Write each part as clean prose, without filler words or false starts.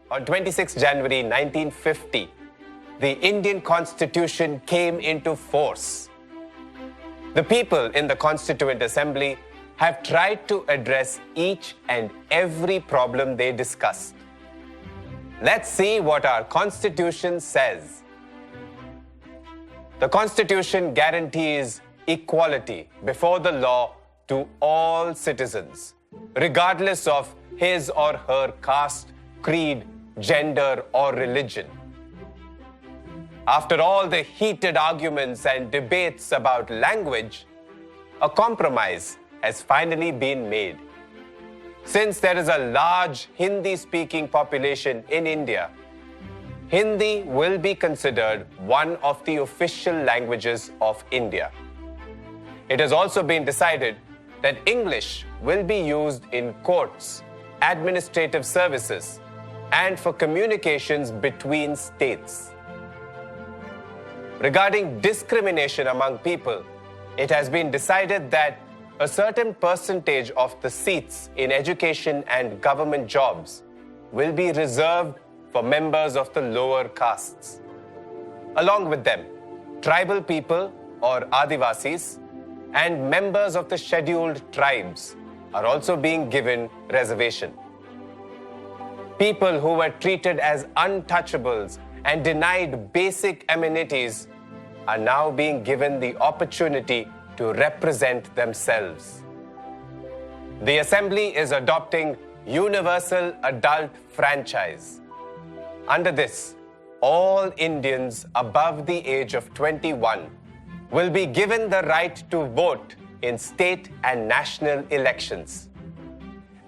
On 26 January 1950, the Indian Constitution came into force. The people in the Constituent Assembly have tried to address each and every problem they discussed. Let's see what our Constitution says. The Constitution guarantees equality before the law to all citizens, regardless of his or her caste, creed, gender, or religion. After all the heated arguments and debates about language, a compromise has finally been made. Since there is a large Hindi-speaking population in India, Hindi will be considered one of the official languages of India. It has also been decided that English will be used in courts, administrative services, and for communications between states. Regarding discrimination among people, it has been decided that a certain percentage of the seats in education and government jobs will be reserved for members of the lower castes. Along with them, tribal people or Adivasis and members of the scheduled tribes are also being given reservation. People who were treated as untouchables and denied basic amenities are now being given the opportunity to represent themselves. The Assembly is adopting universal adult franchise. Under this, all Indians above the age of 21 will be given the right to vote in state and national elections.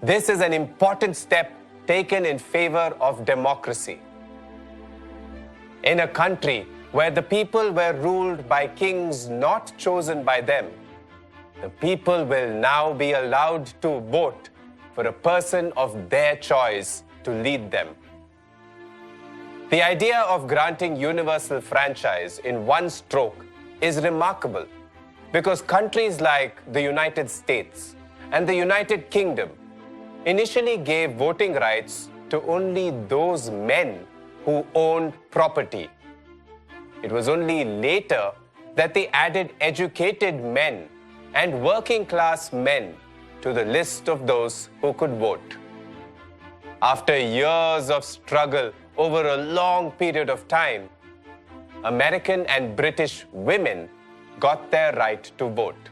This is an important step taken in favor of democracy. In a country where the people were ruled by kings not chosen by them, the people will now be allowed to vote for a person of their choice to lead them. The idea of granting universal franchise in one stroke is remarkable because countries like the United States and the United Kingdom initially gave voting rights to only those men who owned property. It was only later that they added educated men and working class men to the list of those who could vote. After years of struggle over a long period of time, American and British women got their right to vote.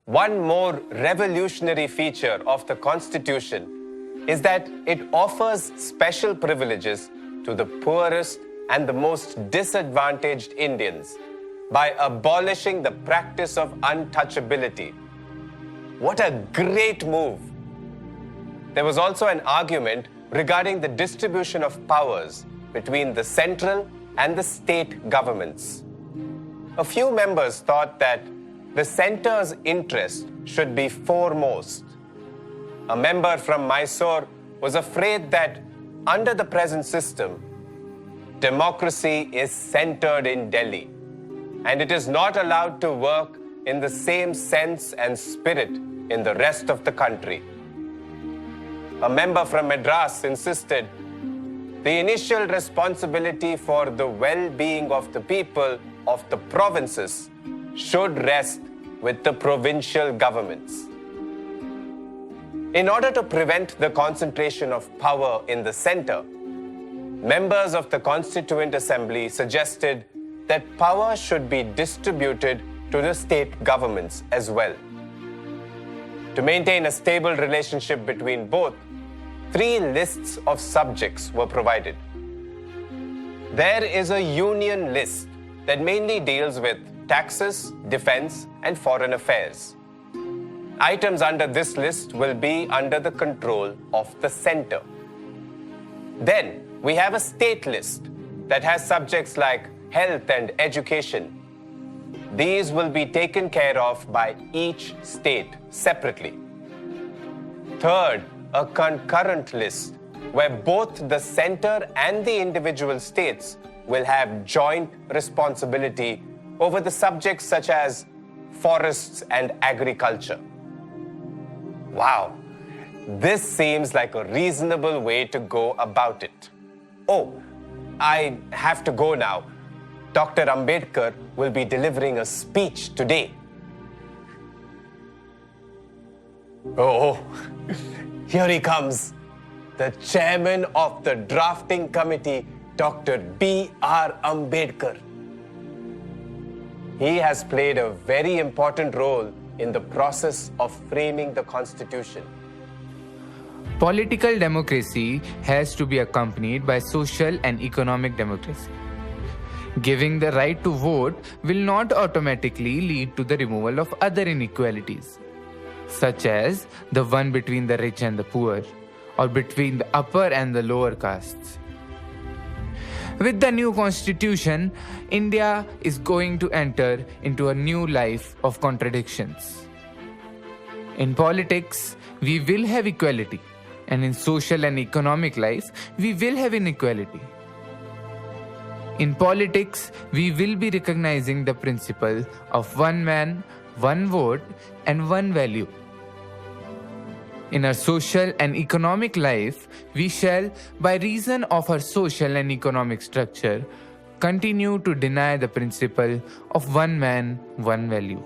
One more revolutionary feature of the Constitution is that it offers special privileges to the poorest and the most disadvantaged Indians by abolishing the practice of untouchability. What a great move! There was also an argument regarding the distribution of powers between the central and the state governments. A few members thought that the center's interest should be foremost. A member from Mysore was afraid that under the present system, democracy is centered in Delhi, and it is not allowed to work in the same sense and spirit in the rest of the country. A member from Madras insisted the initial responsibility for the well-being of the people of the provinces should rest with the provincial governments. In order to prevent the concentration of power in the center, members of the Constituent Assembly suggested that power should be distributed to the state governments as well. To maintain a stable relationship between both, 3 lists of subjects were provided. There is a union list that mainly deals with taxes, defense, and foreign affairs. Items under this list will be under the control of the center. Then we have a state list that has subjects like health and education. These will be taken care of by each state separately. Third, a concurrent list where both the center and the individual states will have joint responsibility over the subjects such as forests and agriculture. Wow, this seems like a reasonable way to go about it. Oh, I have to go now. Dr. Ambedkar will be delivering a speech today. Oh, here he comes. The chairman of the drafting committee, Dr. B.R. Ambedkar. He has played a very important role in the process of framing the Constitution. Political democracy has to be accompanied by social and economic democracy. Giving the right to vote will not automatically lead to the removal of other inequalities, such as the one between the rich and the poor, or between the upper and the lower castes. With the new constitution, India is going to enter into a new life of contradictions. In politics, we will have equality, and in social and economic life, we will have inequality. In politics, we will be recognizing the principle of one man, one vote, and one value. In our social and economic life, we shall, by reason of our social and economic structure, continue to deny the principle of one man, one value.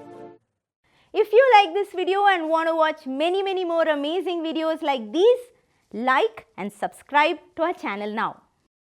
If you like this video and want to watch many more amazing videos like these, like and subscribe to our channel now.